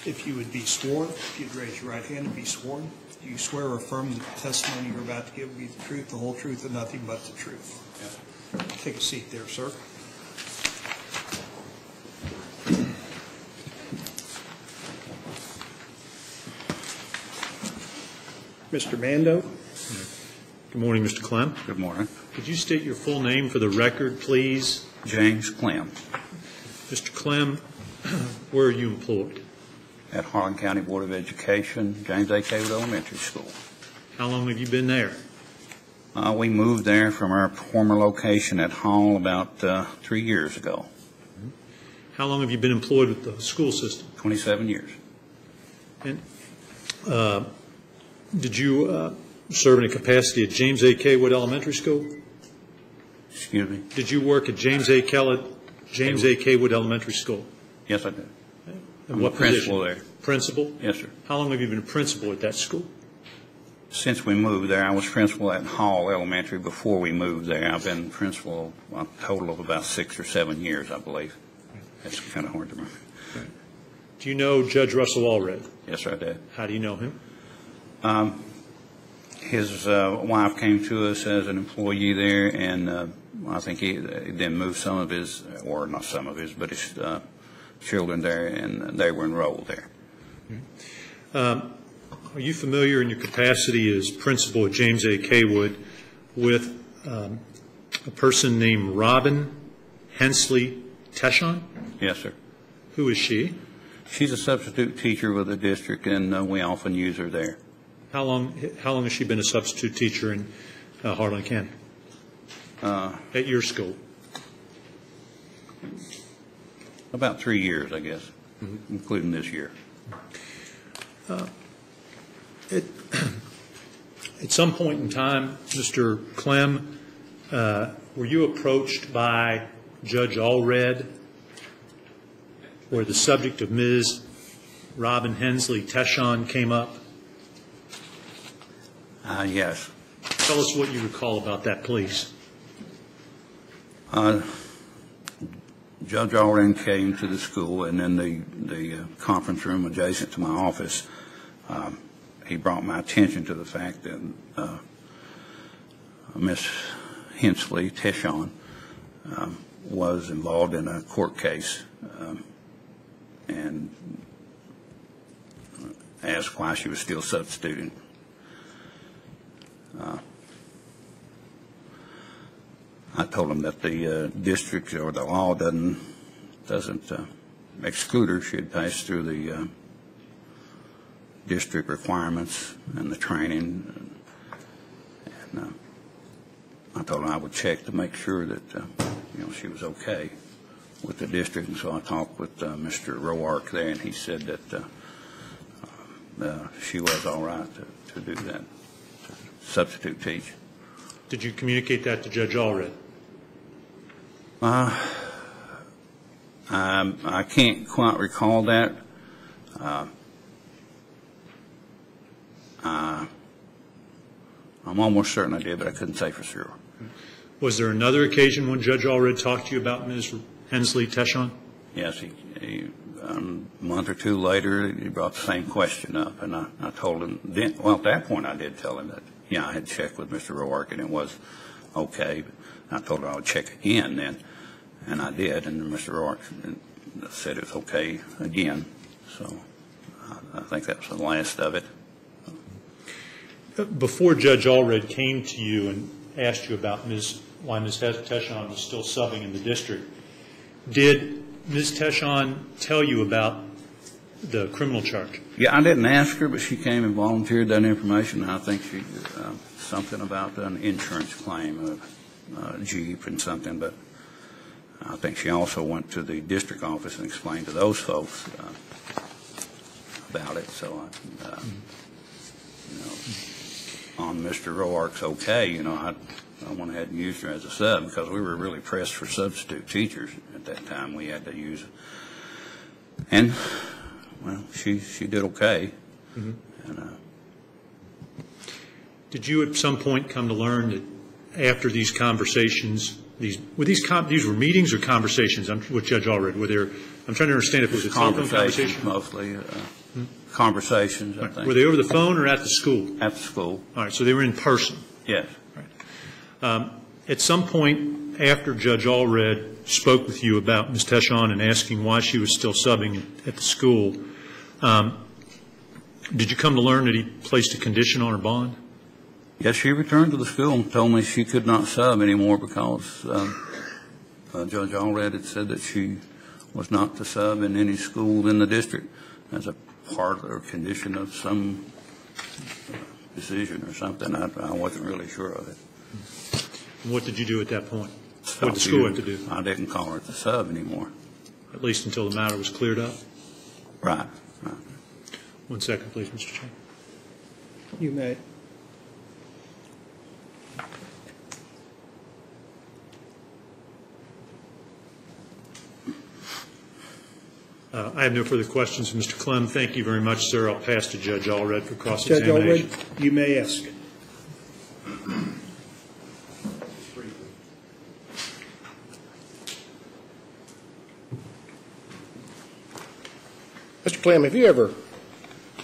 If you would be sworn, if you'd raise your right hand and be sworn, do you swear or affirm that the testimony you're about to give will be the truth, the whole truth, and nothing but the truth? Yes. Take a seat there, sir. Mr. Mando. Good morning, Mr. Clem. Good morning. Could you state your full name for the record, please? James Clem. Mr. Clem, where are you employed? At Harlan County Board of Education, James A. Kaywood Elementary School. How long have you been there? We moved there from our former location at Hall about 3 years ago. How long have you been employed with the school system? 27 years. And did you serve in a capacity at James A. Kaywood Elementary School? Excuse me? Did you work at James A. Kaywood Elementary School? Yes, I did. And I'm what a principal there. Principal? Yes, sir. How long have you been a principal at that school? Since we moved there, I was principal at Hall Elementary before we moved there. I've been principal a total of about 6 or 7 years, I believe. That's kind of hard to remember. Do you know Judge Russell Allred? Yes, sir, I did. How do you know him? His wife came to us as an employee there, and I think he then moved some of his, or not some of his, but his children there, and they were enrolled there. Are you familiar in your capacity as principal at James A. Kaywood with a person named Robin Hensley Teshon? Yes, sir. Who is she? She's a substitute teacher with the district, and we often use her there. How long has she been a substitute teacher in Harlan County? At your school? About 3 years, I guess, including this year. At some point in time, Mr. Clem, were you approached by Judge Allred where the subject of Ms. Robin Hensley Teshon came up? Yes. Tell us what you recall about that, please. Judge Allred came to the school, and in the conference room adjacent to my office, he brought my attention to the fact that Miss Hensley Teshon was involved in a court case, and asked why she was still substituting. I told him that the district or the law doesn't exclude her. She had passed through the district requirements and the training, and I told him I would check to make sure that she was okay with the district. And so I talked with Mr. Roark there, and he said that she was all right to do that, to substitute teach. Did you communicate that to Judge Allred? I can't quite recall that. I'm almost certain I did, but I couldn't say for sure. Was there another occasion when Judge Allred talked to you about Ms. Hensley Teshon? Yes, a month or two later, he brought the same question up, and I told him then. Well, at that point, I did tell him that I had checked with Mr. Roark, and it was okay. But I told him I would check again then, and I did, and Mr. Roark said it was okay again. So I think that was the last of it. Before Judge Allred came to you and asked you about why Ms. Teshon was still subbing in the district, did Ms. Teshon tell you about the criminal charge? Yeah, I didn't ask her, but she came and volunteered that information. I think she something about an insurance claim, a Jeep and something, but I think she also went to the district office and explained to those folks about it. So, on Mr. Roark's okay, I went ahead and used her as a sub because we were really pressed for substitute teachers at that time. We had to use it. And, well, she did okay. Mm-hmm. And, did you at some point come to learn that after these conversations these were meetings or conversations with Judge Allred? I'm trying to understand if it was a telephone Conversations conversation. mostly, conversations, I think. Were they over the phone or at the school? At the school, All right, so they were in person. yes. At some point after Judge Allred spoke with you about Ms. Teschon and asking why she was still subbing at the school, did you come to learn that he placed a condition on her bond? Yes, she returned to the school and told me she could not sub anymore because Judge Allred had said that she was not to sub in any school in the district as a part or condition of some decision or something. I wasn't really sure of it. And what did you do at that point? What did the school have to do? I didn't call her to sub anymore. At least until the matter was cleared up? Right. 1 second, please, Mr. Chairman. You may. I have no further questions. Mr. Clem, thank you very much, sir. I'll pass to Judge Allred for Judge cross-examination. Allred, you may ask. Mr. Clem, have you ever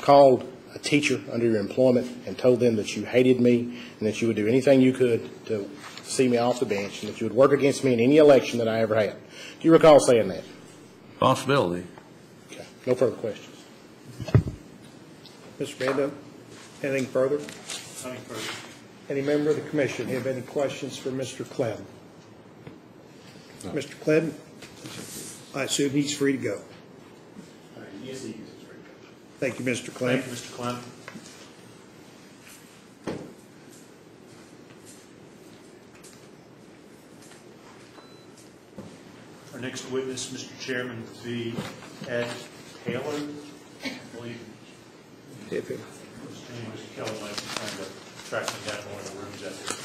called a teacher under your employment and told them that you hated me and that you would do anything you could to see me off the bench and that you would work against me in any election that I ever had? Do you recall saying that? Possibility. Okay. No further questions. Mr. Bando, anything further? Nothing further. Any member of the commission have any questions for Mr. Clem? No. Mr. Clem, I assume he's free to go. Yes, he is. Thank you, Mr. Clem. Thank you, Mr. Clem. Our next witness, Mr. Chairman, would be Ed Taylor. I believe If it- Mr. Kelly might be trying to track me down in one of the rooms out there.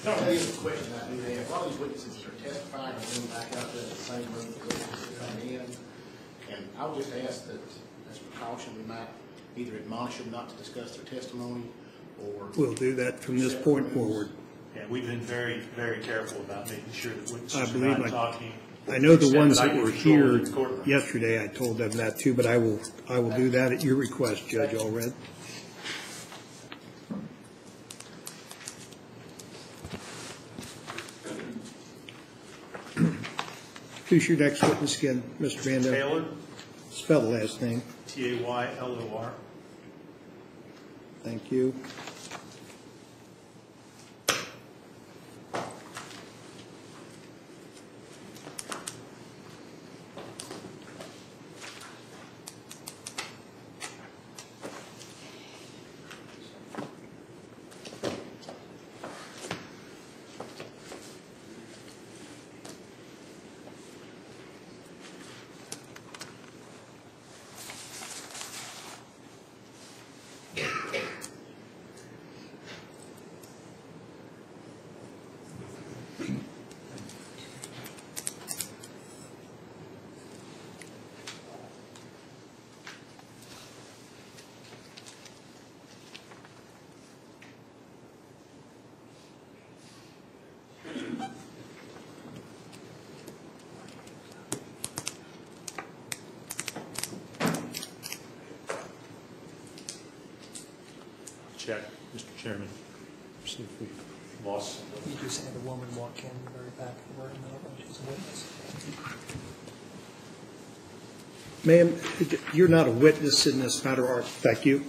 No, that is a question I do have. A lot of these witnesses are testifying and then back out there in the same room that witnesses come in. And I would just ask that, as a precaution, we might either admonish them not to discuss their testimony or... We'll do that from this point forward. Yeah, we've been very, very careful about making sure that I witnesses are believe not talking. I know the Except ones I that can were control here the courtroom. yesterday, I told them that too, but I will do that at your request, Judge Allred. Who's your next witness again, Mr. Bando? Taylor, Spell the last name. Taylor. Thank you. Check, Mr. Chairman. See if we lost somebody. You just had a woman walk in the very back of the room, I don't know if she's a witness. Ma'am, you're not a witness in this matter, are you? Thank you.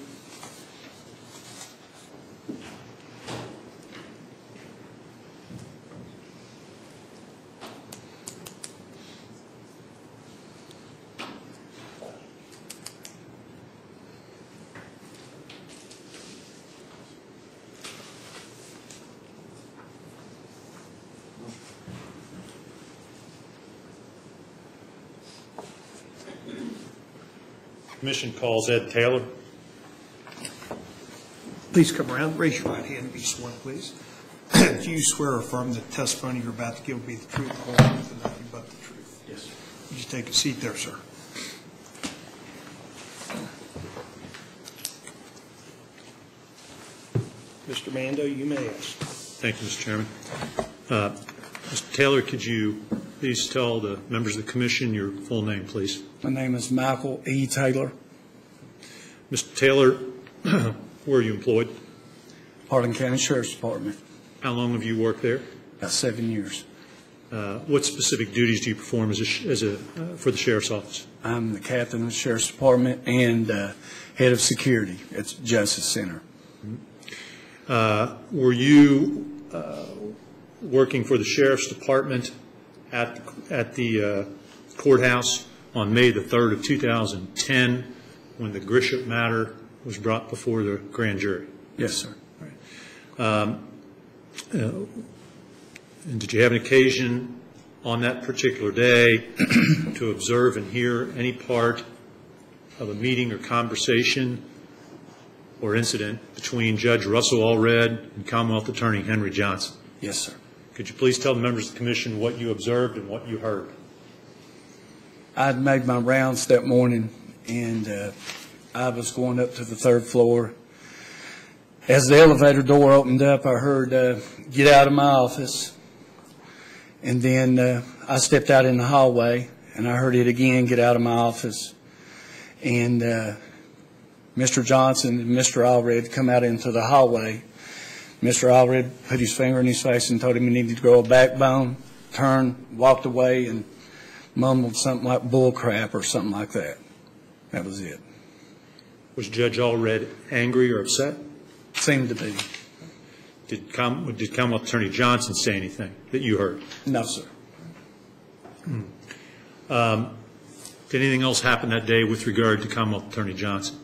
Commission calls Ed Taylor. Please come around, raise your right hand and be sworn, please. Do you swear or affirm that the testimony you're about to give will be the truth, the whole truth, and nothing but the truth? Yes, sir. Would you take a seat there, sir? Mr. Mando, you may ask. Thank you, Mr. Chairman. Mr. Taylor, could you please tell the members of the commission your full name, please? My name is Michael E. Taylor, Mr. Taylor, where are you employed? Harlan County Sheriff's Department, How long have you worked there? about 7 years. What specific duties do you perform for the sheriff's office? I'm the captain of the Sheriff's Department and head of security at Justice Center. Were you working for the sheriff's department at the courthouse on May the 3rd of 2010 when the Grisham matter was brought before the grand jury? Yes, sir. And did you have an occasion on that particular day to observe and hear any part of a meeting or conversation or incident between Judge Russell Allred and Commonwealth Attorney Henry Johnson? Yes, sir. Could you please tell the members of the commission what you observed and what you heard? I'd made my rounds that morning, and I was going up to the 3rd floor. As the elevator door opened up, I heard, "Get out of my office." And then I stepped out in the hallway, and I heard it again, "Get out of my office." And Mr. Johnson and Mr. Allred come out into the hallway. Mr. Allred put his finger in his face and told him he needed to grow a backbone, turned, walked away, and mumbled something like bull crap or something like that. That was it. Was Judge Allred angry or upset? Seemed to be. Did Commonwealth Attorney Johnson say anything that you heard? No, sir. Did anything else happen that day with regard to Commonwealth Attorney Johnson?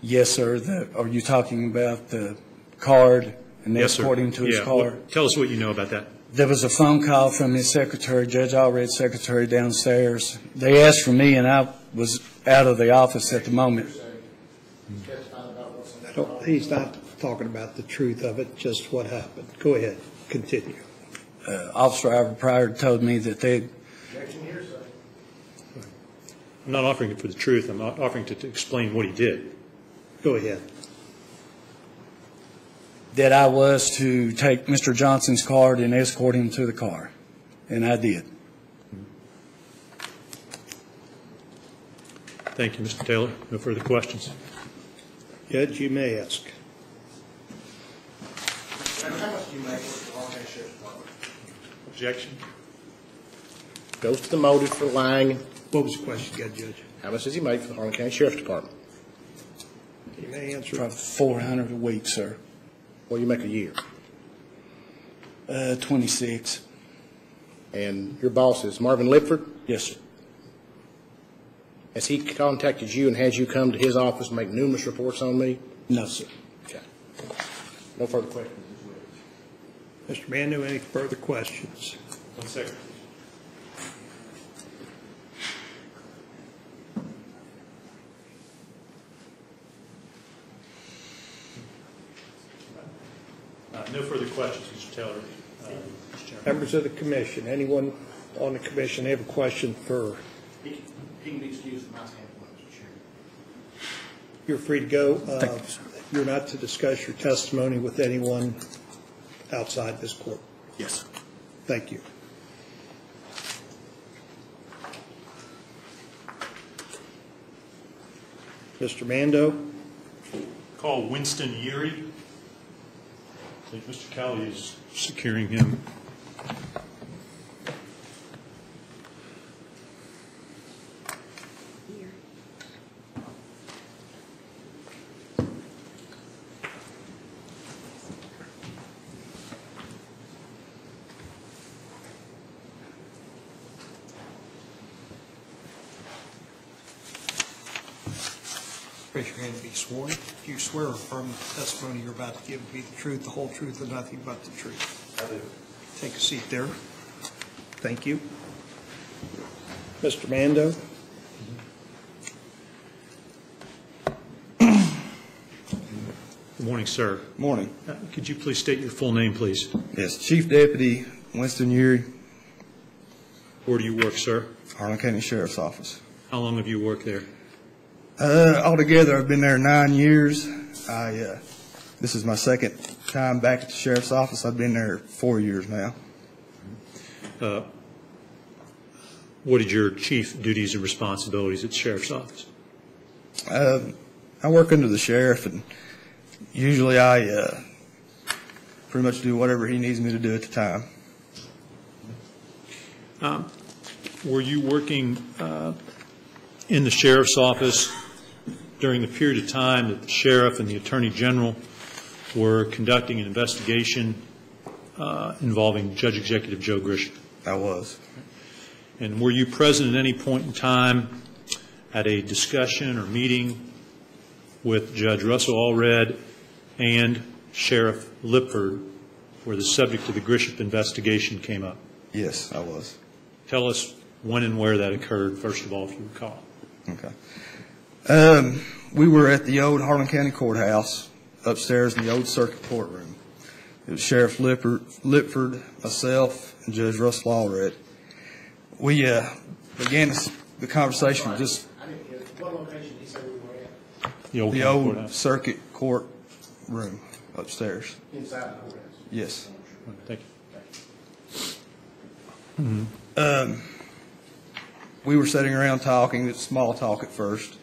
Yes, sir. Are you talking about the card and Yes, sir. escorting to his Yeah. car? Well, tell us what you know about that. There was a phone call from his secretary, Judge Allred's secretary, downstairs. They asked for me, and I was out of the office at the moment. He's not talking about the truth of it, just what happened. Go ahead, continue. Officer Ivor Pryor told me that I'm not offering it for the truth. I'm not offering to explain what he did. Go ahead. that I was to take Mr. Johnson's card and escort him to the car, and I did. Thank you, Mr. Taylor. No further questions. Judge, you may ask. How much do you make with the Harlan County Sheriff's Department? Objection? Goes to the motive for lying. What was the question, Judge? How much does he make for the Harlan County Sheriff's Department? You may answer. Probably $400 a week, sir. What do you make a year? 26. And your boss is Marvin Lipford? Yes, sir. Has he contacted you and had you come to his office and make numerous reports on me? No, sir. Okay. No further questions. Mr. Mando, any further questions? 1 second. No further questions, Mr. Taylor. Mr. Chairman. Members of the commission, anyone on the commission have a question for? He can be excused from my standpoint, Mr. Chairman. You're free to go. Thank you, sir. You're not to discuss your testimony with anyone outside this court. Yes, sir. Thank you. Mr. Mando? Call Winston Yeary. I think Mr. Cowley is securing him. Raise your hand to be sworn. Do you swear or affirm that the testimony you're about to give will be the truth, the whole truth, and nothing but the truth? I do. Take a seat there. Thank you. Mr. Mando? Good morning, sir. Morning. Could you please state your full name, please? Yes, Chief Deputy Winston Yeary, Where do you work, sir? Harlan County Sheriff's Office. How long have you worked there? Altogether, I've been there 9 years. I This is my second time back at the sheriff's office. I've been there 4 years now. What are your chief duties and responsibilities at the sheriff's office? I work under the sheriff, and usually I pretty much do whatever he needs me to do at the time. Were you working in the sheriff's office during the period of time that the sheriff and the attorney general were conducting an investigation involving Judge Executive Joe Grisham? I was. And were you present at any point in time at a discussion or meeting with Judge Russell Allred and Sheriff Lipford where the subject of the Grisham investigation came up? Yes, I was. Tell us when and where that occurred, first of all, if you recall. Okay. We were at the old Harlan County Courthouse, upstairs in the old circuit courtroom. It was Sheriff Lipford, myself, and Judge Russell Allred. We began the conversation with just I didn't hear, what location did he say we were at? The old the county old courthouse. circuit court room upstairs. Inside the courthouse? Yes. Thank you. We were sitting around talking, it's small talk at first,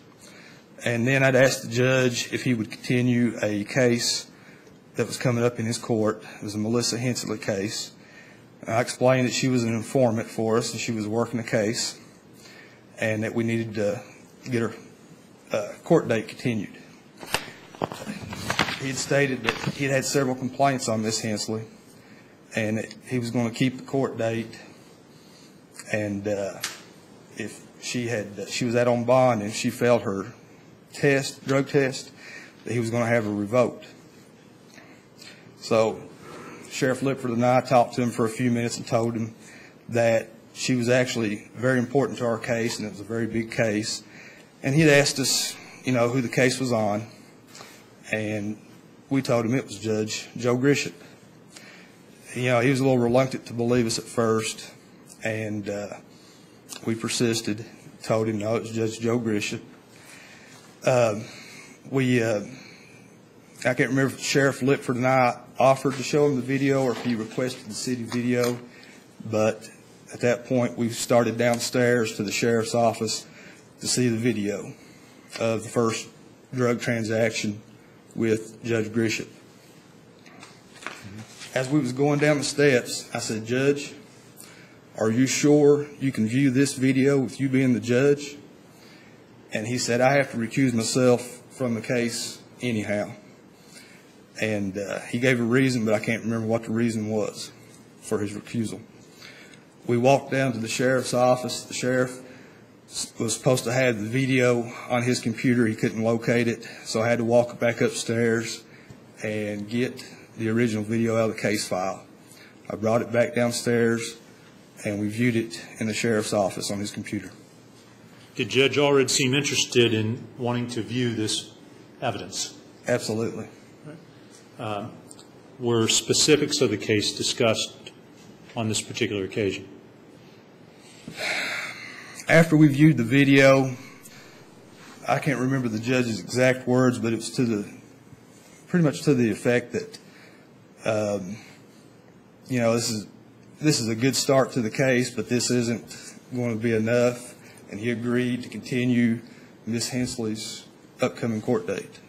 and then I'd asked the judge if he would continue a case that was coming up in his court. It was a Melissa Hensley case. I explained that she was an informant for us and she was working a case and that we needed to get her court date continued. He had stated that he had had several complaints on Miss Hensley and that he was going to keep the court date, and if she was out on bond and she failed her drug test, that he was going to have her revoked. So Sheriff Lipford and I talked to him for a few minutes and told him that she was actually very important to our case and it was a very big case. And he'd asked us, who the case was on, and we told him it was Judge Joe Grisham. He was a little reluctant to believe us at first, and we persisted, told him no, it was Judge Joe Grisham. I can't remember if Sheriff Lipford and I offered to show him the video or if he requested the city video, but at that point we started downstairs to the sheriff's office to see the video of the first drug transaction with Judge Grisham. As we was going down the steps, I said, "Judge, are you sure you can view this video with you being the judge?" And he said, "I have to recuse myself from the case anyhow." And he gave a reason, but I can't remember what the reason was for his recusal. We walked down to the sheriff's office. The sheriff was supposed to have the video on his computer. He couldn't locate it, so I had to walk back upstairs and get the original video out of the case file. I brought it back downstairs, and we viewed it in the sheriff's office on his computer. Did Judge Allred seem interested in wanting to view this evidence? Absolutely. Were specifics of the case discussed on this particular occasion? After we viewed the video, I can't remember the judge's exact words, but it was pretty much to the effect that, this is a good start to the case, but this isn't going to be enough, and he agreed to continue Ms. Hensley's upcoming court date.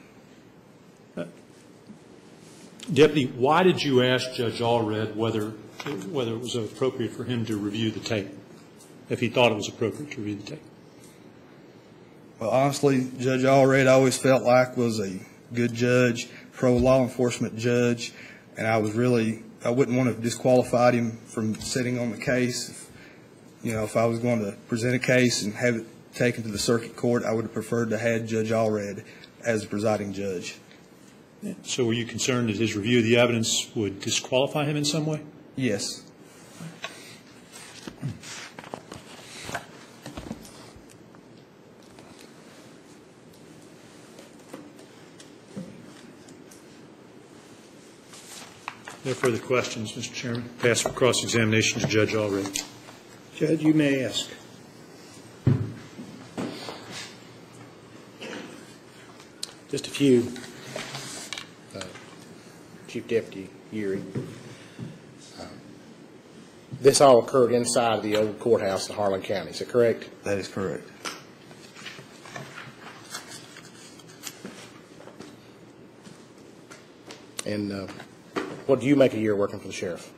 Deputy, why did you ask Judge Allred whether it was appropriate for him to review the tape, if he thought it was appropriate to review the tape? Well, honestly, Judge Allred I always felt like was a good judge, pro-law enforcement judge, and I wouldn't want to disqualify him from sitting on the case. If I was going to present a case and have it taken to the circuit court, I would have preferred to have Judge Allred as the presiding judge. So were you concerned that his review of the evidence would disqualify him in some way? Yes. No further questions, Mr. Chairman. Pass for cross-examination to Judge Allred. Judge, you may ask. Just a few. Chief Deputy Uri. This all occurred inside the old courthouse in Harlan County, is that correct? That is correct. And what do you make a year working for the sheriff?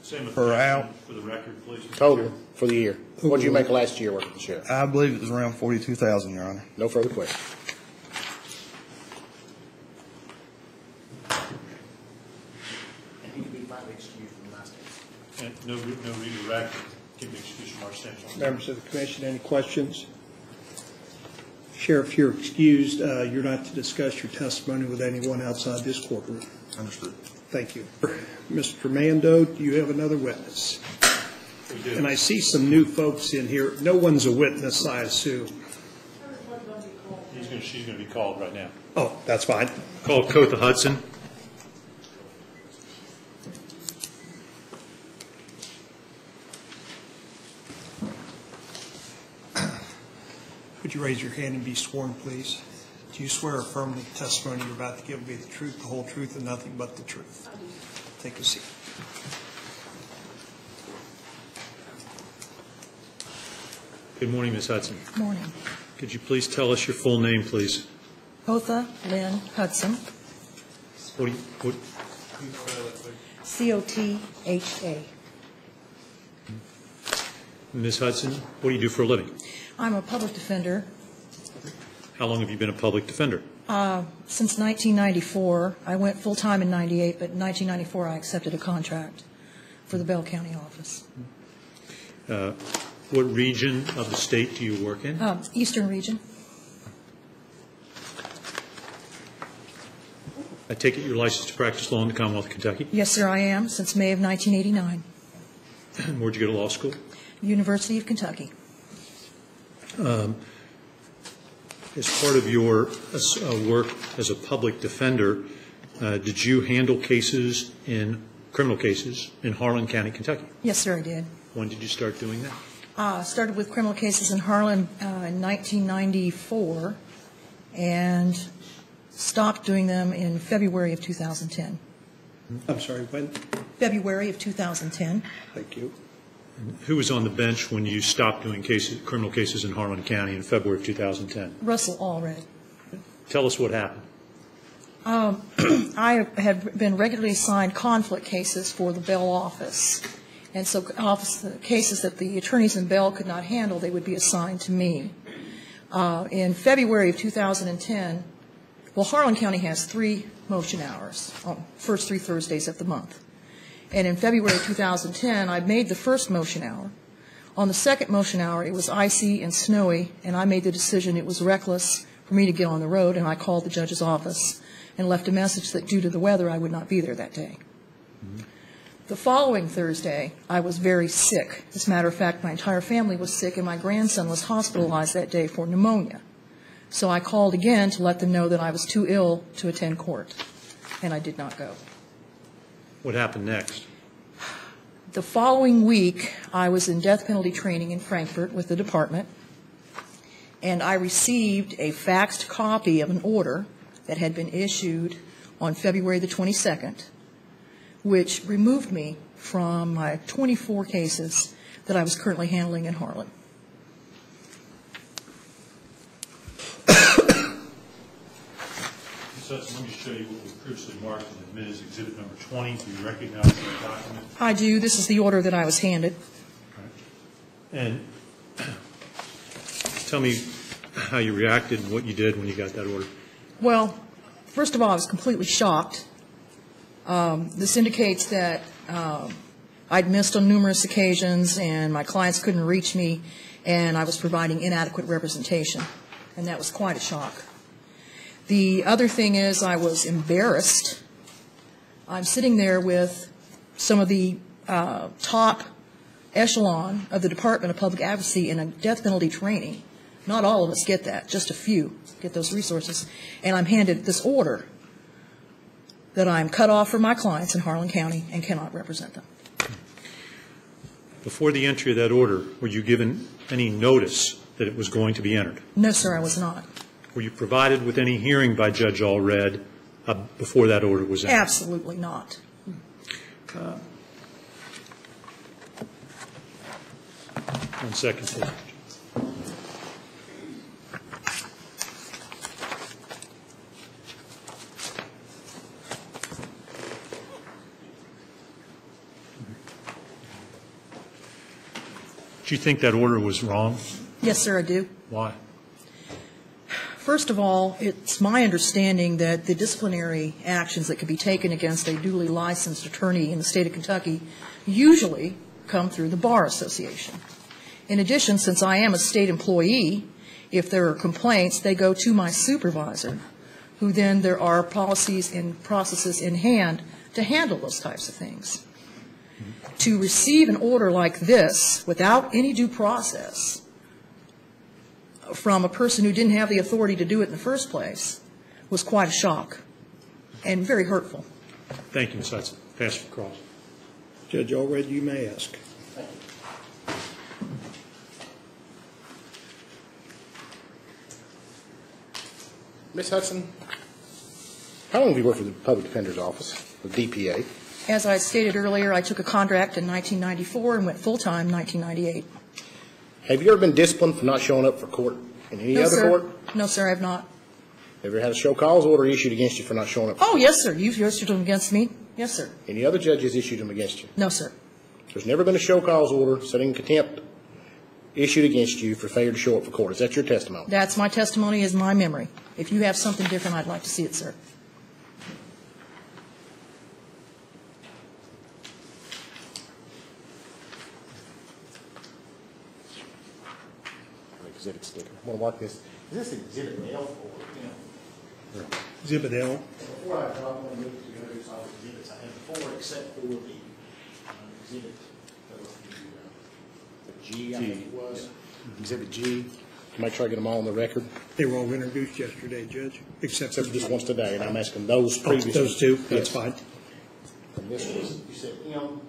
Same Per hour. for the record, please. Mr. Total Chair. for the year. What did you make last year working for the sheriff? I believe it was around 42,000, Your Honor. No further questions. And he can be finally excused from my stand. And no redirect can be excused from our standpoint. Members of the commission, any questions? Sheriff, you're excused. You're not to discuss your testimony with anyone outside this courtroom. Understood. Thank you. Mr. Mando, do you have another witness? We do. And I see some new folks in here. No one's a witness, I assume. She's going to be called right now. Oh, that's fine. Call Kotha Hudson. Would you raise your hand and be sworn, please? Do you swear or affirm that the testimony you're about to give will be the truth, the whole truth, and nothing but the truth? Take a seat. Good morning, Ms. Hudson. Morning. Could you please tell us your full name, please? Kotha Lynn Hudson, What C-O-T-H-A. Ms. Hudson, what do you do for a living? I'm a public defender. How long have you been a public defender? Since 1994. I went full-time in 98, but in 1994 I accepted a contract for the Bell County office. What region of the state do you work in? Eastern region. I take it you're licensed to practice law in the Commonwealth of Kentucky. Yes, sir, I am, since May of 1989. Where'd you go to law school? University of Kentucky. As part of your work as a public defender, did you handle criminal cases in Harlan County, Kentucky? Yes, sir, I did. When did you start doing that? Started with criminal cases in Harlan in 1994 and stopped doing them in February of 2010. I'm sorry, when? February of 2010. Thank you. Who was on the bench when you stopped doing criminal cases in Harlan County in February of 2010? Russell Allred. Tell us what happened. I had been regularly assigned conflict cases for the Bell office. And so cases that the attorneys in Bell could not handle, they would be assigned to me. In February of 2010, well, Harlan County has 3 motion hours on first 3 Thursdays of the month. And in February of 2010, I made the first motion hour. On the second motion hour, it was icy and snowy, and I made the decision it was reckless for me to get on the road, and I called the judge's office and left a message that due to the weather, I would not be there that day. The following Thursday, I was very sick. As a matter of fact, my entire family was sick, and my grandson was hospitalized that day for pneumonia. So I called again to let them know that I was too ill to attend court, and I did not go. What happened next? The following week, I was in death penalty training in Frankfurt with the department, and I received a faxed copy of an order that had been issued on February the 22nd, which removed me from my 24 cases that I was currently handling in Harlan. Let me show you what we previously marked in admitted exhibit number 20. Do you recognize that document? I do. This is the order that I was handed. And tell me how you reacted and what you did when you got that order. Well, first of all, I was completely shocked. This indicates that I'd missed on numerous occasions and my clients couldn't reach me, and I was providing inadequate representation, and that was quite a shock. The other thing is I was embarrassed. I'm sitting there with some of the top echelon of the Department of Public Advocacy in a death penalty training. Not all of us get that, just a few get those resources. And I'm handed this order that I'm cut off from my clients in Harlan County and cannot represent them. Before the entry of that order, were you given any notice that it was going to be entered? No, sir, I was not. Were you provided with any hearing by Judge Allred before that order was out? Absolutely not. One second, please. Do you think that order was wrong? Yes, sir, I do. Why? First of all, it's my understanding that the disciplinary actions that could be taken against a duly licensed attorney in the state of Kentucky usually come through the Bar Association. In addition, since I am a state employee, if there are complaints, they go to my supervisor, who then there are policies and processes in hand to handle those types of things. To receive an order like this without any due process from a person who didn't have the authority to do it in the first place was quite a shock and very hurtful. Thank you, Ms. Hudson. Pass for cross. Judge Allred, you may ask. Ms. Hudson, how long have you worked for the Public Defender's Office, the DPA? As I stated earlier, I took a contract in 1994 and went full-time in 1998. Have you ever been disciplined for not showing up for court in any No, other sir. court? No, sir, I have not. Ever had a show cause order issued against you for not showing up? Oh, yes, sir. You've issued them against me. Yes, sir. Any other judges issued them against you? No, sir. There's never been a show cause order setting contempt issued against you for failure to show up for court. Is that your testimony? That's my testimony, is my memory. If you have something different, I'd like to see it, sir. Exhibit sticker. I'm going to mark this. Is this Exhibit L or? Exhibit L. Before I drop, I'm going to move to the other side of the exhibits I had before, except for the exhibit, the G, I think it was. Exhibit G. To make sure I get them all on the record. They were all introduced yesterday, Judge, except for Except for this one's today, and I'm asking those previous. those two. That's Yes. fine. And this was, you said M.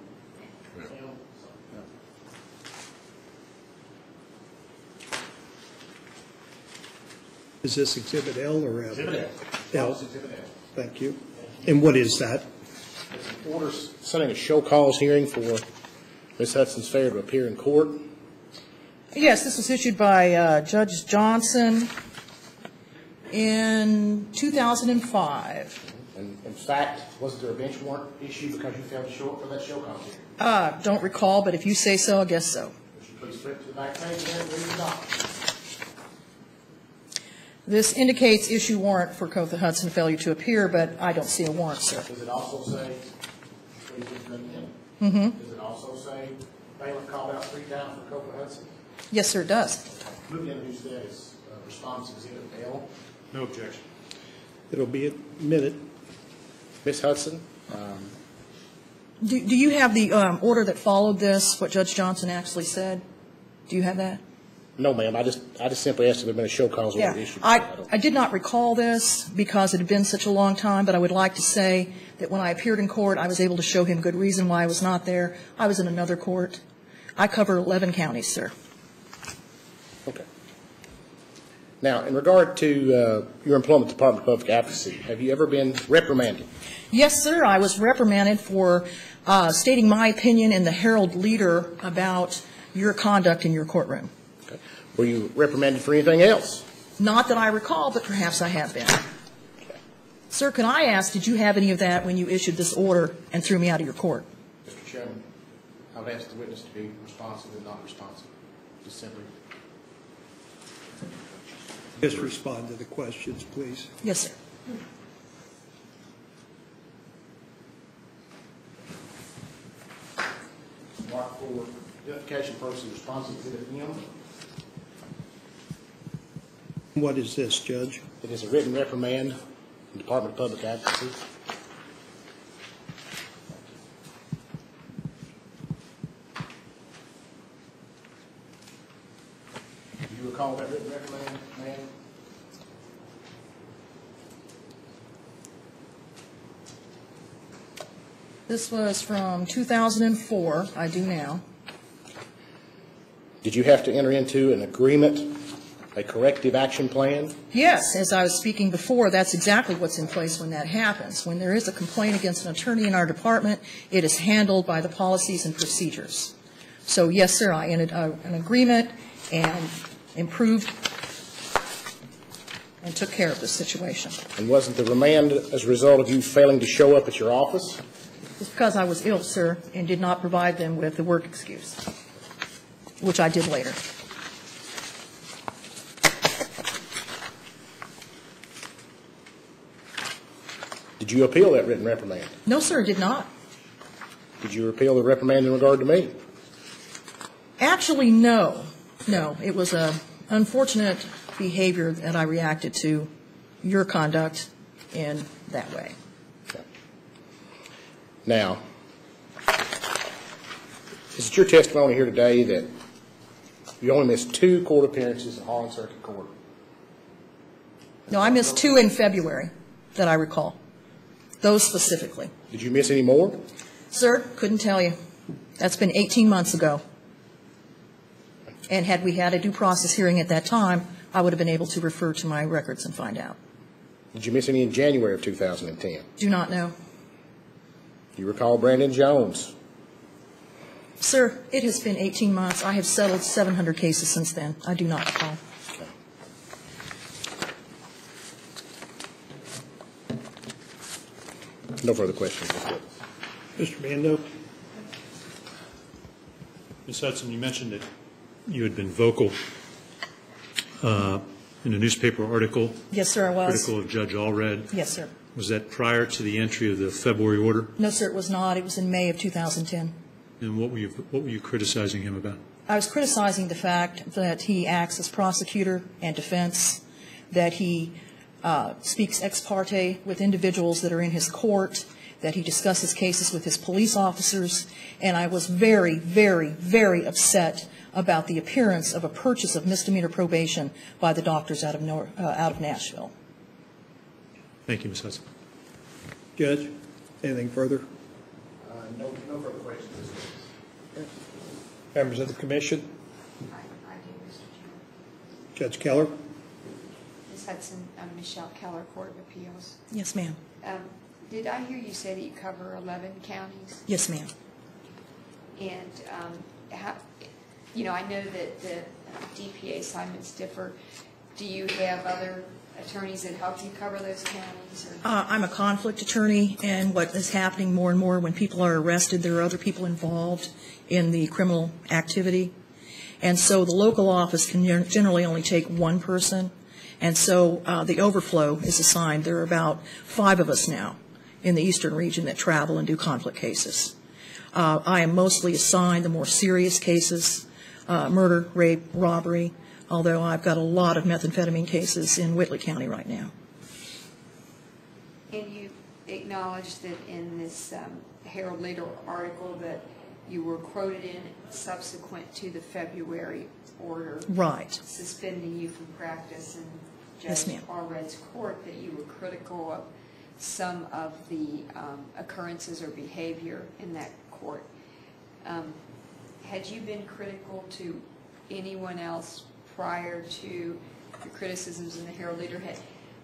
Is this Exhibit L or L? Exhibit L. L. Exhibit L. Thank you. And what is that? It's an order setting a show cause hearing for Ms. Hudson's failure to appear in court. Yes, this was issued by Judge Johnson in 2005. And in fact, wasn't there a bench warrant issued because you failed to show up for that show cause hearing? Don't recall, but if you say so, I guess so. Would you please flip to the back page and read the document? This indicates issue warrant for Kotha Hudson failure to appear, but I don't see a warrant, sir. Does it also say, Does it also say bailiff called out 3 times for Copa Hudson? Yes, sir, it does. Move to introduce that as response exhibit L. No objection. It'll be admitted. Ms. Hudson, Do you have the order that followed this, what Judge Johnson actually said? Do you have that? no, ma'am, I just simply asked if there had been a show cause order Yeah, issued. I did not recall this because it had been such a long time, but I would like to say that when I appeared in court, I was able to show him good reason why I was not there. I was in another court. I cover 11 counties, sir. Okay. Now, in regard to your employment with the Department of Public Advocacy, have you ever been reprimanded? Yes, sir, I was reprimanded for stating my opinion in the Herald Leader about your conduct in your courtroom. Okay. Were you reprimanded for anything else? Not that I recall, but perhaps I have been. Sir, can I ask, did you have any of that when you issued this order and threw me out of your court? Mr. Chairman, I would ask the witness to be responsive and not responsive. Just simply. Just respond to the questions, please. Yes, sir. Mark for identification purposes, responsive exhibit M. What is this, Judge? It is a written reprimand from the Department of Public Advocacy. Do you recall that written reprimand, ma'am? This was from 2004. I do now. Did you have to enter into an agreement a corrective action plan? Yes, as I was speaking before, that's exactly what's in place when that happens. When there is a complaint against an attorney in our department, it is handled by the policies and procedures. So, yes, sir, I entered an agreement and improved and took care of the situation. And wasn't the remand as a result of you failing to show up at your office? It's because I was ill, sir, and did not provide them with the work excuse, which I did later. Did you appeal that written reprimand? No, sir, did not. Did you appeal the reprimand in regard to me? Actually, no. No, it was a unfortunate behavior that I reacted to your conduct in that way. Okay. Now, is it your testimony here today that you only missed 2 court appearances in Harlan Circuit Court? No, I missed 2 in February that I recall. Those specifically. Did you miss any more? Sir, couldn't tell you. That's been 18 months ago. And had we had a due process hearing at that time, I would have been able to refer to my records and find out. Did you miss any in January of 2010? Do not know. Do you recall Brandon Jones? Sir, it has been 18 months. I have settled 700 cases since then. I do not recall. Okay. No further questions. Mr. Bando? Ms. Hudson, you mentioned that you had been vocal in a newspaper article. Yes, sir, I was. Critical of Judge Allred. Yes, sir. Was that prior to the entry of the February order? No, sir, it was not. It was in May of 2010. And what were you criticizing him about? I was criticizing the fact that he acts as prosecutor and defense, that he speaks ex parte with individuals that are in his court, that he discusses cases with his police officers, and I was very, very, very upset about the appearance of a purchase of misdemeanor probation by the doctors out of Nashville. Thank you, Ms. Hudson. Judge, anything further? No further questions. Members of the commission? I do, Mr. Chairman. Judge Keller? Ms. Hudson, I'm Michelle Keller, Court of Appeals. Yes, ma'am. Did I hear you say that you cover 11 counties? Yes, ma'am. And how, I know that the DPA assignments differ. Do you have other attorneys that help you cover those counties? I'm a conflict attorney, and what is happening more and more when people are arrested, there are other people involved in the criminal activity. And so the local office can generally only take one person. And so the overflow is assigned. There are about 5 of us now in the eastern region that travel and do conflict cases. I am mostly assigned the more serious cases, murder, rape, robbery, although I've got a lot of methamphetamine cases in Whitley County right now. And you acknowledged that in this Herald Leader article that you were quoted in subsequent to the February order. Right. Suspending you from practice in Yes, Judge ma'am. Allred's court, that you were critical of some of the occurrences or behavior in that court. Had you been critical to anyone else prior to the criticisms in the Herald Leader?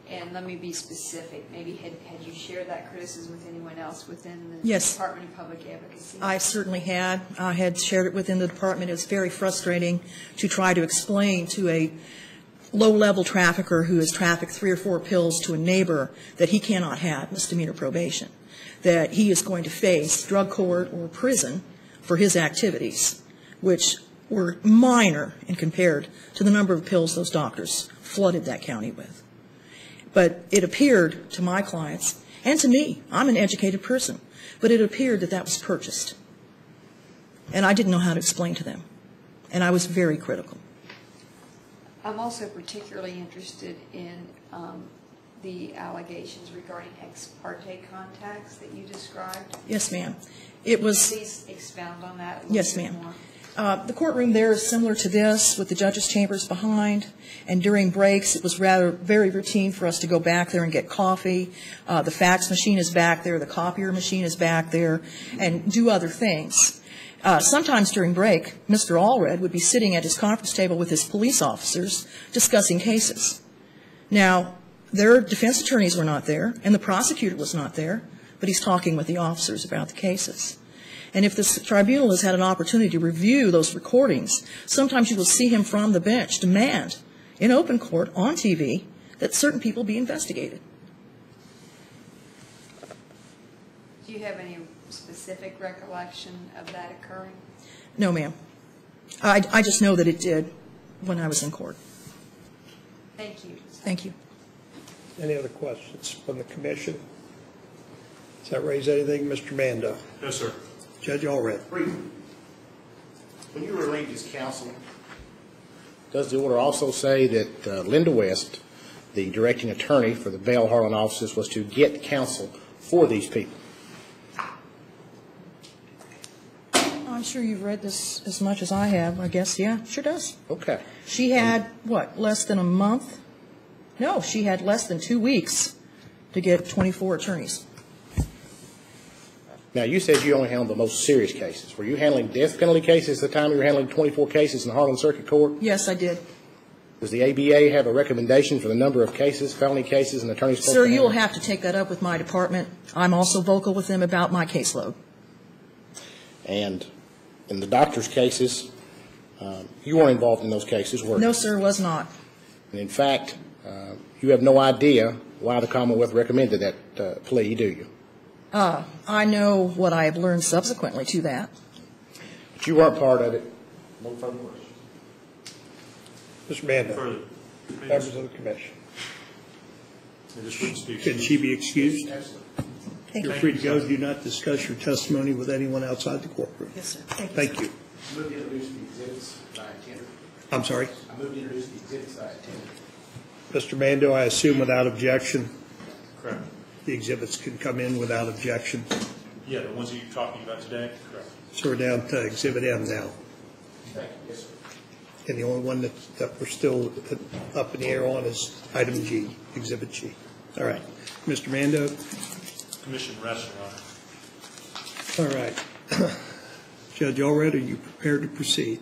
And let me be specific. Maybe had you shared that criticism with anyone else within the Yes. Department of Public Advocacy? I certainly had. I had shared it within the department. It was very frustrating to try to explain to a low-level trafficker who has trafficked 3 or 4 pills to a neighbor that he cannot have misdemeanor probation, that he is going to face drug court or prison for his activities, which were minor in compared to the number of pills those doctors flooded that county with. But it appeared to my clients, and to me, I'm an educated person, but it appeared that that was purchased. And I didn't know how to explain to them. And I was very critical. I'm also particularly interested in the allegations regarding ex parte contacts that you described. Yes, ma'am. It was. Please expound on that a little Yes, bit ma'am. more. The courtroom there is similar to this, with the judges' chambers behind, and during breaks it was very routine for us to go back there and get coffee. The fax machine is back there, the copier machine is back there, and do other things. Sometimes during break, Mr. Allred would be sitting at his conference table with his police officers discussing cases. Now, their defense attorneys were not there, and the prosecutor was not there, but he's talking with the officers about the cases. And if this tribunal has had an opportunity to review those recordings, sometimes you will see him from the bench demand in open court on TV that certain people be investigated. Do you have any specific recollection of that occurring? No, ma'am. I just know that it did when I was in court. Thank you. Thank you. Any other questions from the commission? Does that raise anything, Mr. Mando? No, sir. Judge Allred. When you were relieved as counsel, does the order also say that Linda West, the directing attorney for the Bell Harlan offices, was to get counsel for these people? I'm sure you've read this as much as I have, I guess. Yeah, sure does. Okay. She had, what, less than a month? No, she had less than 2 weeks to get 24 attorneys. Now, you said you only handled the most serious cases. Were you handling death penalty cases at the time you were handling 24 cases in the Harlan Circuit Court? Yes, I did. Does the ABA have a recommendation for the number of cases, felony cases, an attorney's supposed to Sir, handle? you will have to take that up with my department. I'm also vocal with them about my caseload. And in the doctor's cases, you weren't involved in those cases, were you? No, sir, was not. And in fact, you have no idea why the Commonwealth recommended that plea, do you? I know what I have learned subsequently to that. But you weren't part of it. No further questions. Mr. Mando, members of the commission. Can she be excused? Thank You're you. free to go. Do not discuss your testimony with anyone outside the courtroom. Yes, sir. Thank you. Thank you. I moved to introduce the exhibits that I attended. I'm sorry? I moved to introduce the exhibits that I attended. Mr. Mando, I assume without objection, Correct. the exhibits can come in without objection. Yeah, the ones that you're talking about today? Correct. So we're down to Exhibit M now. Thank you. Yes, sir. And the only one that we're still up in the air on is item G, Exhibit G. All right. Mr. Mando? Commission rests, Your Honor. All right. Judge Allred, are you prepared to proceed?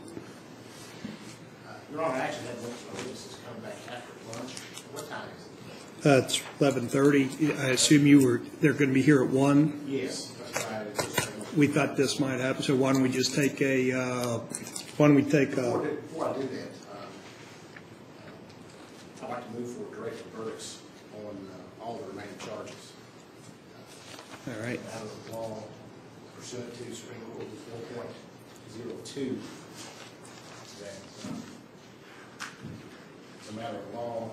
Your Honor, I actually had most of my witnesses come back after lunch. What time is it? It's 11:30. I assume they're going to be here at 1. Yes. That's why I just, We thought this might happen, so why don't we just take before I do that, I'd like to move for directed verdicts on all the remaining charges. all right. Out of the law pursuant to Supreme Court Rule 4.02, that as a matter of law,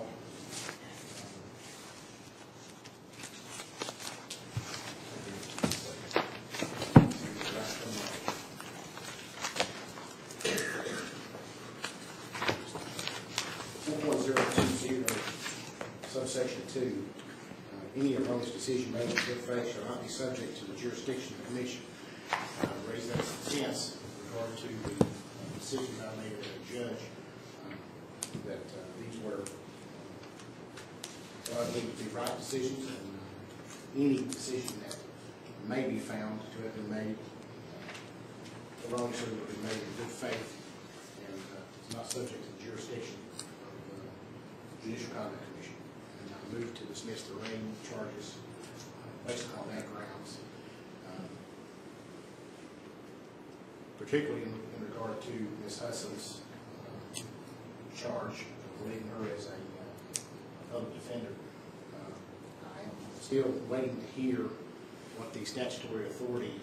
subsection 2, any erroneous decision made in good faith shall not be subject to the jurisdiction of the commission. Raise that as a defense with regard to the decisions I made as a judge, that these were what I believe to be right decisions, and any decision that may be found to have been made erroneously would be made in good faith and is not subject to the jurisdiction of the Judicial Conduct Commission. And I move to dismiss the remaining charges based on that grounds, particularly in regard to Ms. Hudson's charge of leaving her as a public defender. I am still waiting to hear what the statutory authority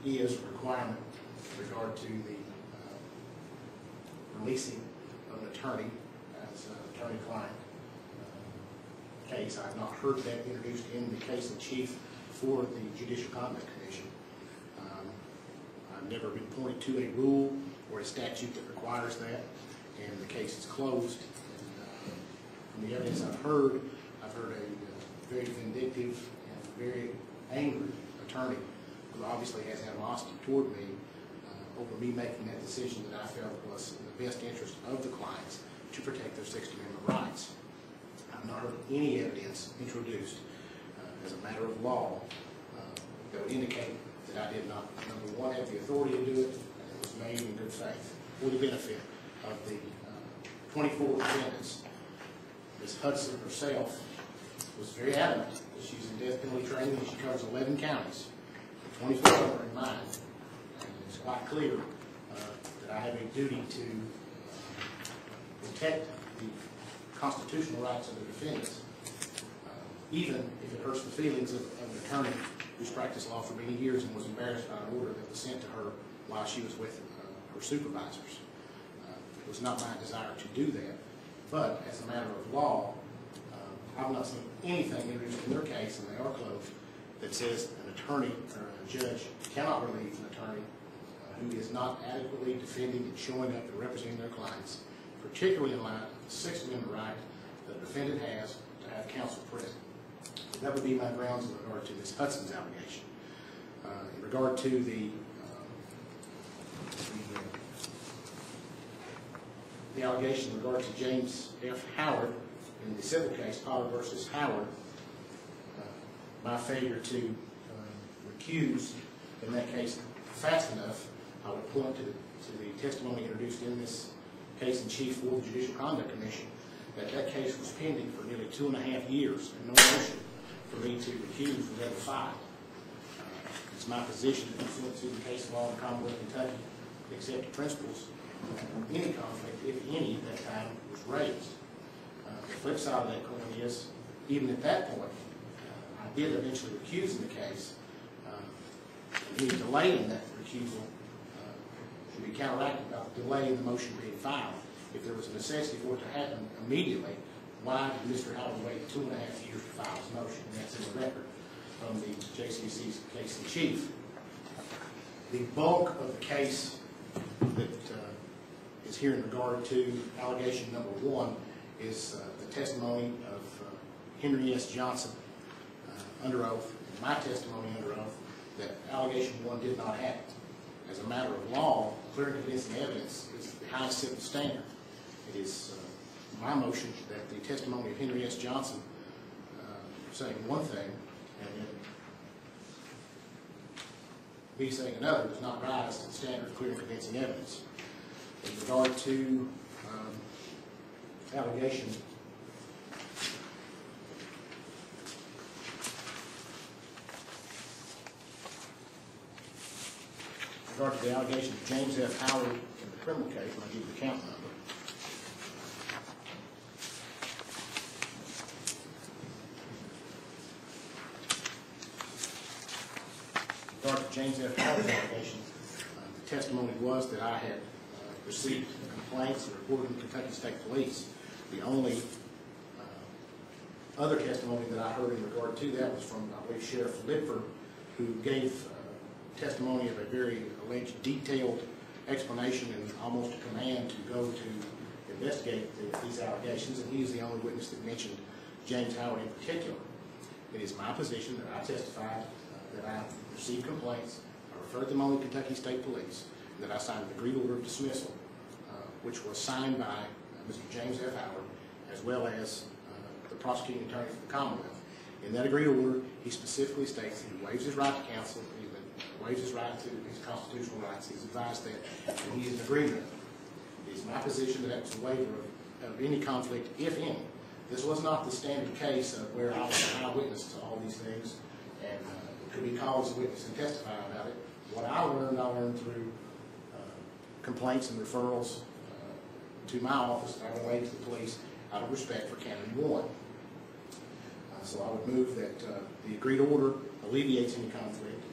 is, requirement with regard to the releasing of an attorney as an attorney-client case. I have not heard that introduced in the case in chief for the Judicial Conduct Commission. I've never been pointed to a rule or a statute that requires that, and the case is closed. And, from the evidence I've heard a very vindictive and very angry attorney who obviously has animosity toward me over me making that decision that I felt was in the best interest of the clients to protect their Sixth Amendment rights. I've not heard any evidence introduced as a matter of law that would indicate that I did not, number one, have the authority to do it, and made in good faith for the benefit of the 24 defendants. Ms. Hudson herself was very adamant that she's in death penalty training and she covers 11 counties. 24 of them are in mine. And it's quite clear that I have a duty to protect the constitutional rights of the defendants, even if it hurts the feelings of an attorney who's practiced law for many years and was embarrassed by an order that was sent to her while she was with her supervisors. It was not my desire to do that, but as a matter of law, I've not seen anything introduced in their case, and they are closed, that says an attorney or a judge cannot relieve an attorney who is not adequately defending and showing up and representing their clients, particularly in light of the Sixth Amendment right that a defendant has to have counsel present. That would be my grounds in regard to Ms. Hudson's allegation. In regard to the allegation in regard to James F. Howard in the civil case, Potter versus Howard, my failure to recuse in that case fast enough, I would point to the testimony introduced in this case in chief for the Judicial Conduct Commission, that case was pending for nearly 2.5 years, and no motion for me to recuse was ever filed. It's my position to pursuant to the case law in the Commonwealth of Kentucky, accept the principles of any conflict, if any, at that time was raised. The flip side of that coin is, even at that point, I did eventually recuse in the case. Any delay in that recusal should be counteracted by the delay in the motion being filed. If there was a necessity for it to happen immediately, why did Mr. Howard wait 2.5 years to file his motion? And that's in the record from the JCC's case in chief. The bulk of the case that is here in regard to allegation number 1 is the testimony of Henry S. Johnson under oath, and my testimony under oath, that allegation 1 did not happen. As a matter of law, clear and convincing evidence is the highest civil standard. It is my motion that the testimony of Henry S. Johnson saying one thing and then me saying another does not rise to the standard of clear and convincing evidence. In regard to allegation of the allegation of James F. Howard in the criminal case, and I'll give you the count number. In regard to James F. Howard's allegation, the testimony was that I had received complaints and reported to Kentucky State Police. The only other testimony that I heard in regard to that was from, I believe, Sheriff Lidford, who gave testimony of a very alleged detailed explanation and almost a command to go to investigate these allegations, and he is the only witness that mentioned James Howard in particular. It is my position that I testified that I received complaints, I referred them on to Kentucky State Police, and that I signed an agreed order of dismissal, which was signed by Mr. James F. Howard, as well as the prosecuting attorney for the Commonwealth. In that agreed order, he specifically states that he waives his right to counsel, he waives his right to his constitutional rights. He's advised that, and he is in agreement. It is my position that that was a waiver of any conflict, if any. This was not the standard case of where I was an eyewitness to all these things, and could be called as a witness and testify about it. What I learned through complaints and referrals to my office that I relayed to the police out of respect for Canon 1. So I would move that the agreed order alleviates any conflict.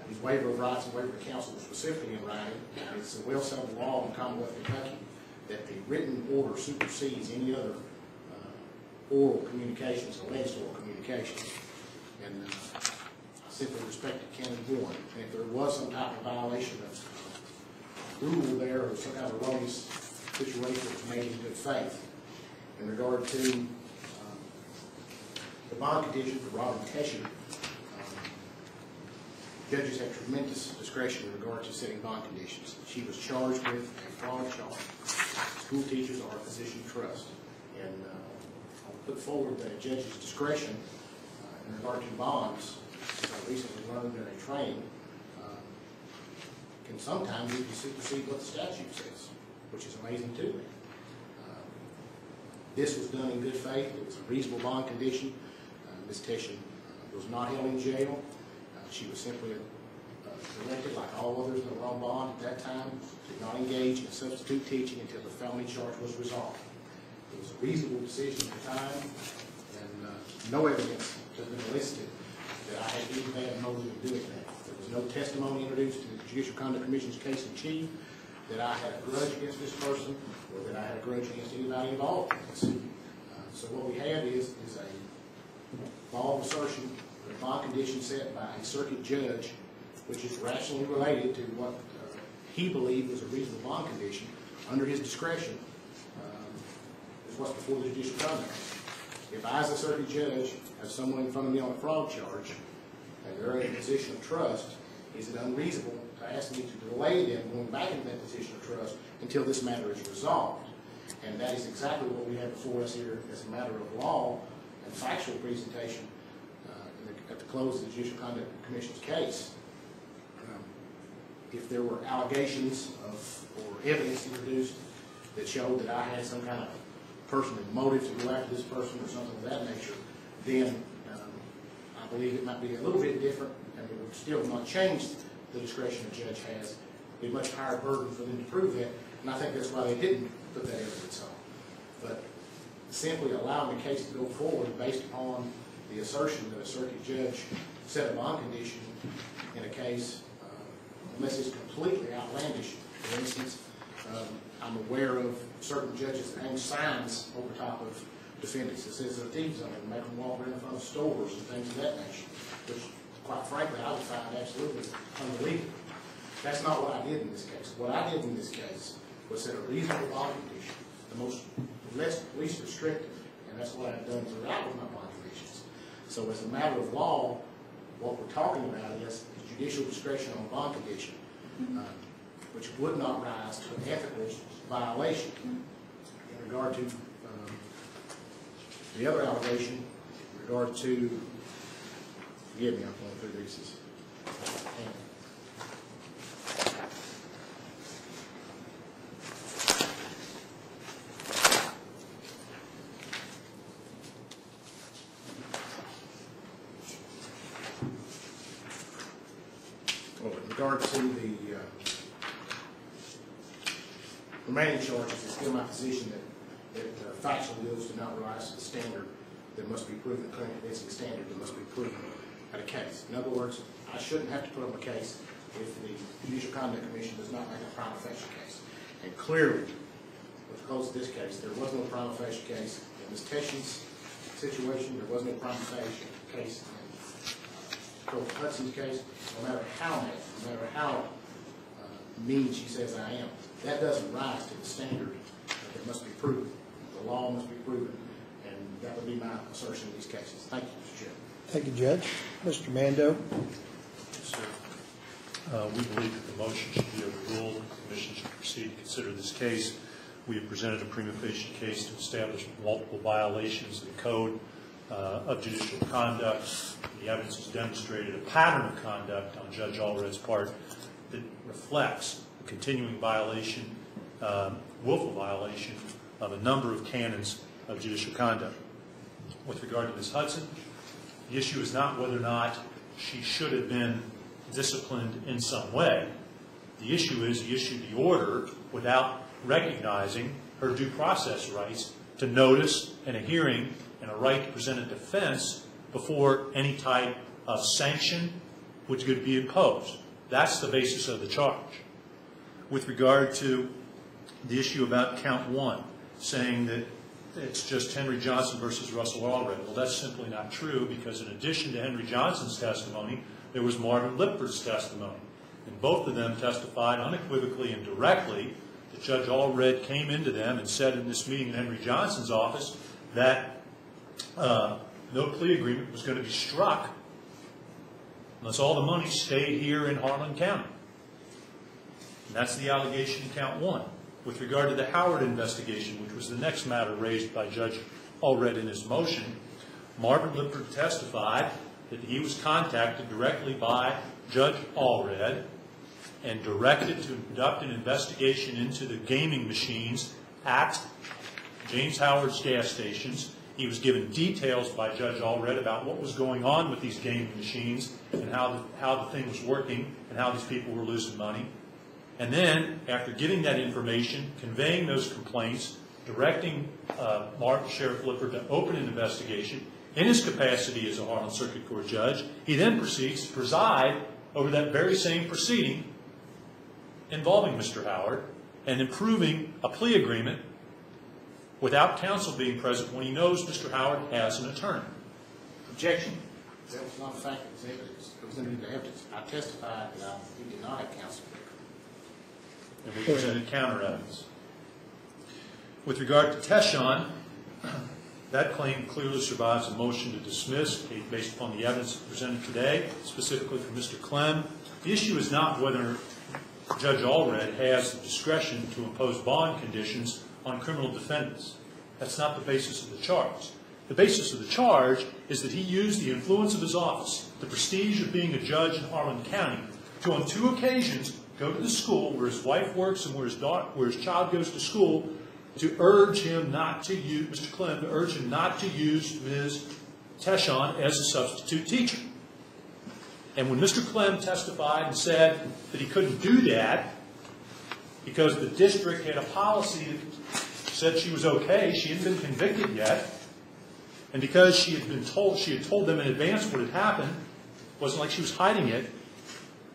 His waiver of rights and waiver of counsel was specifically in writing. It's a well-settled law in the Commonwealth of Kentucky that the written order supersedes any other oral communications, alleged oral communications. And I simply respected Canon 1. And if there was some type of violation of rule there or some kind of erroneous situation that was made in good faith. In regard to the bond condition for Robin Teshi, judges have tremendous discretion in regard to setting bond conditions. She was charged with a fraud charge. School teachers are a position of trust. And I'll put forward that a judge's discretion in regard to bonds, as I recently learned in a training, can sometimes even supersede what the statute says, which is amazing to me. This was done in good faith. It was a reasonable bond condition. Ms. Teshin was not held in jail. She was simply directed, like all others that were on bond at that time, to not engage in substitute teaching until the felony charge was resolved. It was a reasonable decision at the time, and no evidence has been elicited that I had any bad motive in doing that. There was no testimony introduced to the Judicial Conduct Commission's case in chief that I had a grudge against this person or that I had a grudge against anybody involved in this. So what we have is a bald assertion of a bond condition set by a circuit judge, which is rationally related to what he believed was a reasonable bond condition under his discretion, is what's before the Judicial Conduct. If I, as a circuit judge, have someone in front of me on a fraud charge, and they're in a position of trust, is it unreasonable to ask me to delay them going back into that position of trust until this matter is resolved? And that is exactly what we have before us here as a matter of law and factual presentation at the close of the Judicial Conduct Commission's case. If there were allegations or evidence introduced that showed that I had some kind of personal motive to go after this person or something of that nature, then I believe it might be a little bit different, and it would still not change the discretion the judge has. It would be a much higher burden for them to prove that, and I think that's why they didn't put that evidence on. But simply allowing the case to go forward based upon the assertion that a circuit judge set a bond condition in a case, unless it's completely outlandish. For instance, I'm aware of certain judges that hang signs over top of defendants that says they're thieves on it and make them walk around in front of stores and things of that nature, which, quite frankly, I would find absolutely unbelievable. That's not what I did in this case. What I did in this case was set a reasonable bond condition, the least restrictive, and that's what I've done throughout with my bond conditions. So as a matter of law, what we're talking about is judicial discretion on bond condition, which would not rise to an ethical violation. In regard to the other allegation, in regard to, forgive me, I'm going through these. In regard to the remaining charges, it's still my position that factual ills do not rise to the standard that must be proven, the current convincing standard that must be proven at a case. In other words, I shouldn't have to put on a case if the Judicial Conduct Commission does not make a prima facie case. And clearly, with the close of this case, there was no prima facie case in Ms. Teshin's situation. There was no prima facie case in Cole Hudson's case. No matter how mean she says I am, that doesn't rise to the standard that must be proven. The law must be proven, and that would be my assertion in these cases. Thank you, Mr. Chairman. Thank you, Judge. Mr. Mando. Yes, sir. We believe that the motion should be overruled. The Commission should proceed to consider this case. We have presented a prima facie case to establish multiple violations of the Code of Judicial Conduct. The evidence has demonstrated a pattern of conduct on Judge Allred's part that reflects a continuing violation, willful violation of a number of canons of judicial conduct. With regard to Ms. Hudson, the issue is not whether or not she should have been disciplined in some way. The issue is he issued the order without recognizing her due process rights to notice and a hearing and a right to present a defense before any type of sanction which could be imposed. That's the basis of the charge. With regard to the issue about count one, saying that it's just Henry Johnson versus Russell Allred. Well, that's simply not true, because in addition to Henry Johnson's testimony, there was Marvin Lipford's testimony. And both of them testified unequivocally and directly that Judge Allred came into them and said in this meeting in Henry Johnson's office that no plea agreement was going to be struck unless all the money stayed here in Harlan County. And that's the allegation in count one. With regard to the Howard investigation, which was the next matter raised by Judge Allred in his motion, Marvin Lipford testified that he was contacted directly by Judge Allred and directed to conduct an investigation into the gaming machines at James Howard's gas stations. He was given details by Judge Allred about what was going on with these gaming machines and how the thing was working and how these people were losing money. And then, after getting that information, conveying those complaints, directing Sheriff Lippert to open an investigation in his capacity as a Harlan Circuit Court judge, he then proceeds to preside over that very same proceeding involving Mr. Howard and approving a plea agreement without counsel being present when he knows Mr. Howard has an attorney. Objection. That was not a fact, it was evidence. It was in the evidence. I testified that he did not have counsel. And we presented counter evidence. With regard to Teshon, that claim clearly survives a motion to dismiss based upon the evidence presented today, specifically from Mr. Clem. The issue is not whether Judge Allred has the discretion to impose bond conditions on criminal defendants. That's not the basis of the charge. The basis of the charge is that he used the influence of his office, the prestige of being a judge in Harlan County, to on 2 occasions go to the school where his wife works and where his child goes to school to urge him not to use, Mr. Clem, to urge him not to use Ms. Teshon as a substitute teacher. And when Mr. Clem testified and said that he couldn't do that because the district had a policy that said she was okay, she hadn't been convicted yet, and because she had told them in advance what had happened, it wasn't like she was hiding it,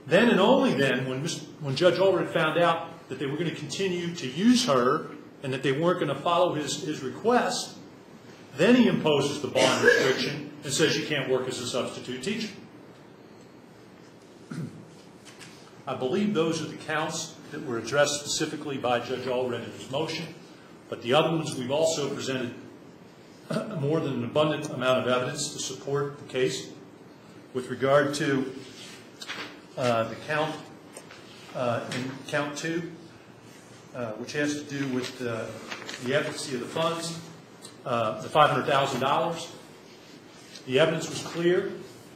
then and only then, when Judge Allred found out that they were going to continue to use her and that they weren't going to follow his request, then he imposes the bond restriction and says you can't work as a substitute teacher. I believe those are the counts that were addressed specifically by Judge Allred in his motion, but the other ones we've also presented more than an abundant amount of evidence to support the case. With regard to the count in count 2, which has to do with the efficacy of the funds, the $500,000. The evidence was clear.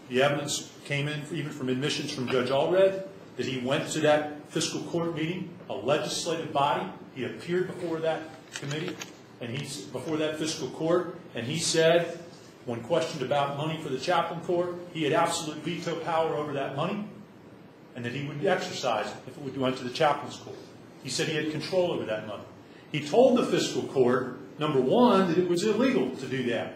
The evidence came in even from admissions from Judge Allred that he went to that fiscal court meeting, a legislative body. He appeared before that committee and before that fiscal court, and he said, when questioned about money for the chaplain corps, he had absolute veto power over that money, and that he would exercise it if it went to the chaplain's court. He said he had control over that money. He told the fiscal court, number one, that it was illegal to do that,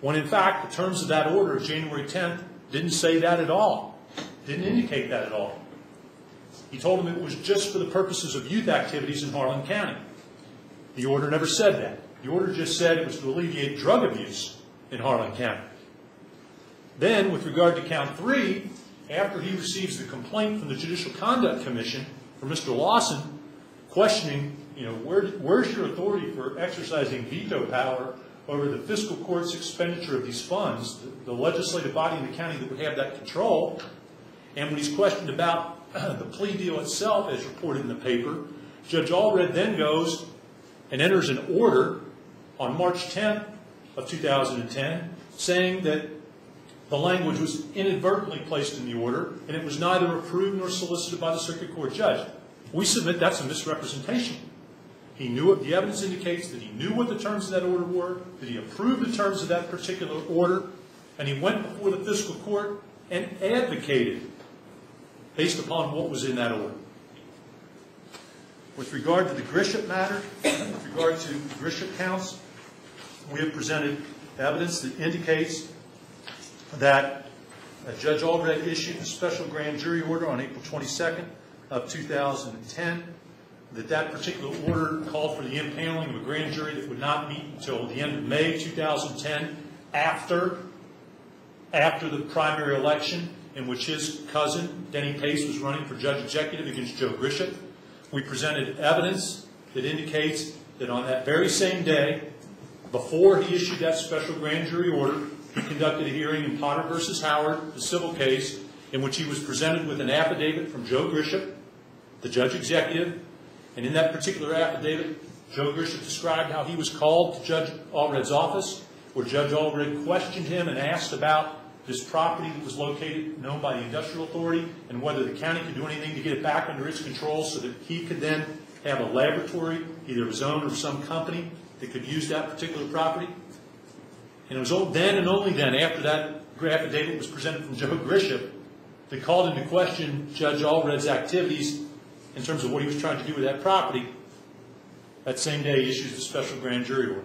when in fact the terms of that order of January 10th didn't say that at all, didn't indicate that at all. He told them it was just for the purposes of youth activities in Harlan County. The order never said that. The order just said it was to alleviate drug abuse in Harlan County. Then, with regard to count 3, after he receives the complaint from the Judicial Conduct Commission from Mr. Lawson, questioning, where's your authority for exercising veto power over the fiscal court's expenditure of these funds, the legislative body in the county that would have that control. And when he's questioned about the plea deal itself, as reported in the paper, Judge Allred then goes and enters an order on March 10th of 2010 saying that the language was inadvertently placed in the order and it was neither approved nor solicited by the circuit court judge. We submit that's a misrepresentation. He knew it. The evidence indicates that he knew what the terms of that order were, that he approved the terms of that particular order, and he went before the fiscal court and advocated based upon what was in that order. With regard to the Grisham matter, with regard to the Grisham counts, we have presented evidence that indicates that Judge Allred issued a special grand jury order on April 22nd of 2010, that particular order called for the impaneling of a grand jury that would not meet until the end of May 2010, after the primary election in which his cousin, Denny Pace, was running for judge executive against Joe Grisham. We presented evidence that indicates that on that very same day, before he issued that special grand jury order, he conducted a hearing in Potter v. Howard, the civil case, in which he was presented with an affidavit from Joe Grisham, the judge executive. And in that particular affidavit, Joe Grisham described how he was called to Judge Allred's office, where Judge Allred questioned him and asked about this property that was located and owned by the industrial authority, and whether the county could do anything to get it back under its control so that he could then have a laboratory, either of his own or some company, that could use that particular property. And it was then and only then, after that affidavit was presented from Joe Grisham, that called into question Judge Allred's activities in terms of what he was trying to do with that property. That same day, he issues a special grand jury order.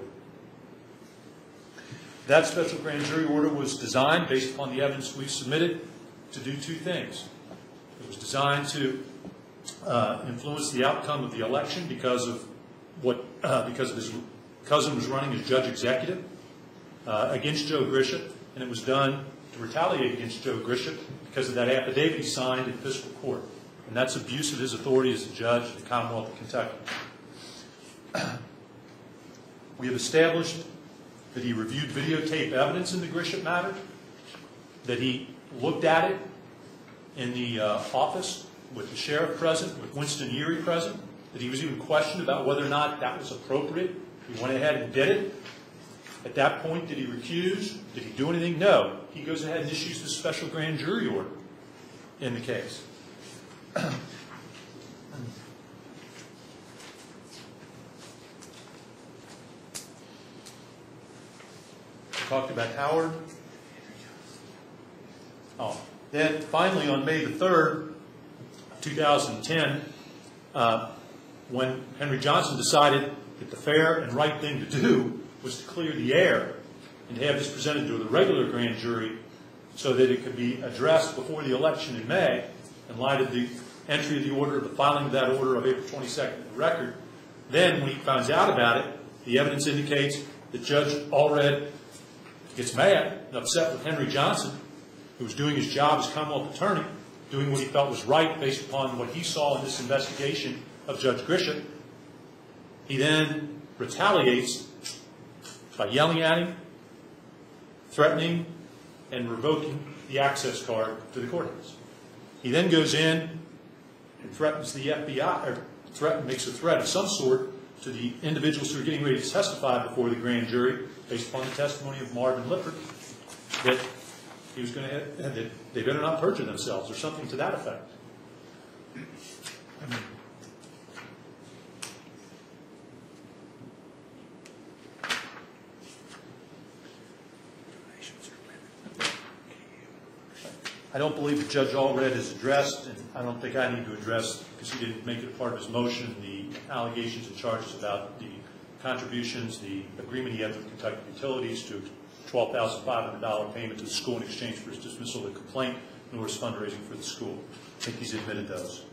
That special grand jury order was designed, based upon the evidence we submitted, to do two things. It was designed to influence the outcome of the election because of his cousin was running as judge executive against Joe Grisham, and it was done to retaliate against Joe Grisham because of that affidavit he signed in fiscal court. And that's abuse of his authority as a judge in the Commonwealth of Kentucky. We have established that he reviewed videotape evidence in the Grisham matter, that he looked at it in the office with the sheriff present, with Winston Erie present, that he was even questioned about whether or not that was appropriate. He went ahead and did it. At that point, did he recuse? Did he do anything? No. He goes ahead and issues the special grand jury order in the case. Talked about Howard. Then finally, on May the 3rd, 2010, when Henry Johnson decided that the fair and right thing to do was to clear the air and to have this presented to the regular grand jury so that it could be addressed before the election in May, in light of the entry of the order, the filing of that order of April 22nd in the record, then when he finds out about it, the evidence indicates that Judge Allred gets mad and upset with Henry Johnson, who was doing his job as Commonwealth attorney, doing what he felt was right based upon what he saw in this investigation of Judge Grisham. He then retaliates by yelling at him, threatening, and revoking the access card to the courthouse. He then goes in and threatens the FBI, or makes a threat of some sort to the individuals who are getting ready to testify before the grand jury, based upon the testimony of Marvin Lippert, that he was going to have, that they better not perjure themselves, or something to that effect. I don't believe that Judge Allred is addressed, and I don't think I need to address, because he didn't make it a part of his motion, the allegations and charges about the contributions, the agreement he had with Kentucky Utilities to $12,500 payment to the school in exchange for his dismissal of the complaint, nor his fundraising for the school. I think he's admitted those.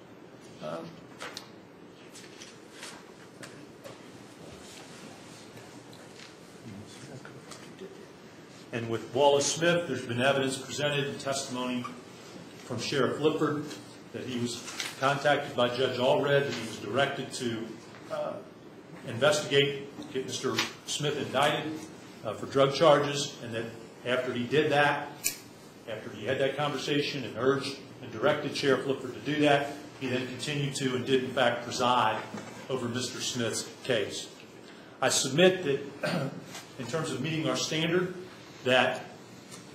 And with Wallace Smith, there's been evidence presented and testimony from Sheriff Lippert that he was contacted by Judge Allred, that he was directed to investigate, get Mr. Smith indicted for drug charges, and that after he did that, after he had that conversation and urged and directed Sheriff Lippert to do that, he then continued to and did in fact preside over Mr. Smith's case. I submit that in terms of meeting our standard, that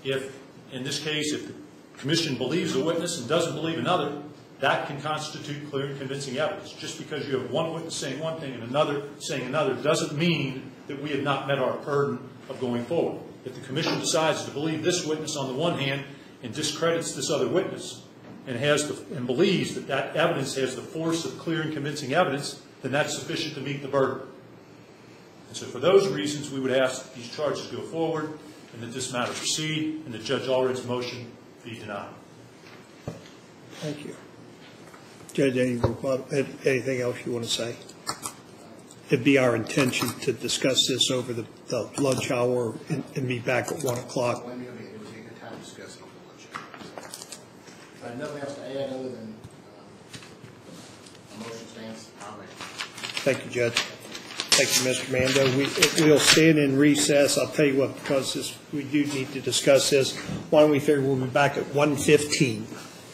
if, in this case, if the commission believes a witness and doesn't believe another, that can constitute clear and convincing evidence. Just because you have one witness saying one thing and another saying another doesn't mean that we have not met our burden of going forward. If the commission decides to believe this witness on the one hand and discredits this other witness and believes that that evidence has the force of clear and convincing evidence, then that's sufficient to meet the burden. And so for those reasons, we would ask that these charges go forward and that this matter proceed and that Judge Allred's motion be denied. Thank you. Judge, anything else you want to say? It'd be our intention to discuss this over the lunch hour and be back at 1 o'clock. It would be a good time to discuss it on the lunch hour. If I have nothing else to add other than a motion stands, I'll make it. Thank you, Judge. Thank you, Mr. Mando. We'll stand in recess. I'll tell you what, because we do need to discuss this. Why don't we figure we'll be back at 1:15?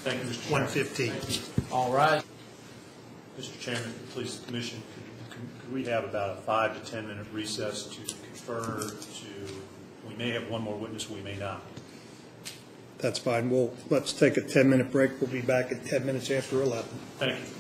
Thank you, Mr. Chairman. 1:15. All right. Mr. Chairman, please, the commission, could we have about a 5 to 10 minute recess to confer to, we may have one more witness, we may not. That's fine. Let's take a 10-minute break. We'll be back at 10 minutes after 11. Thank you.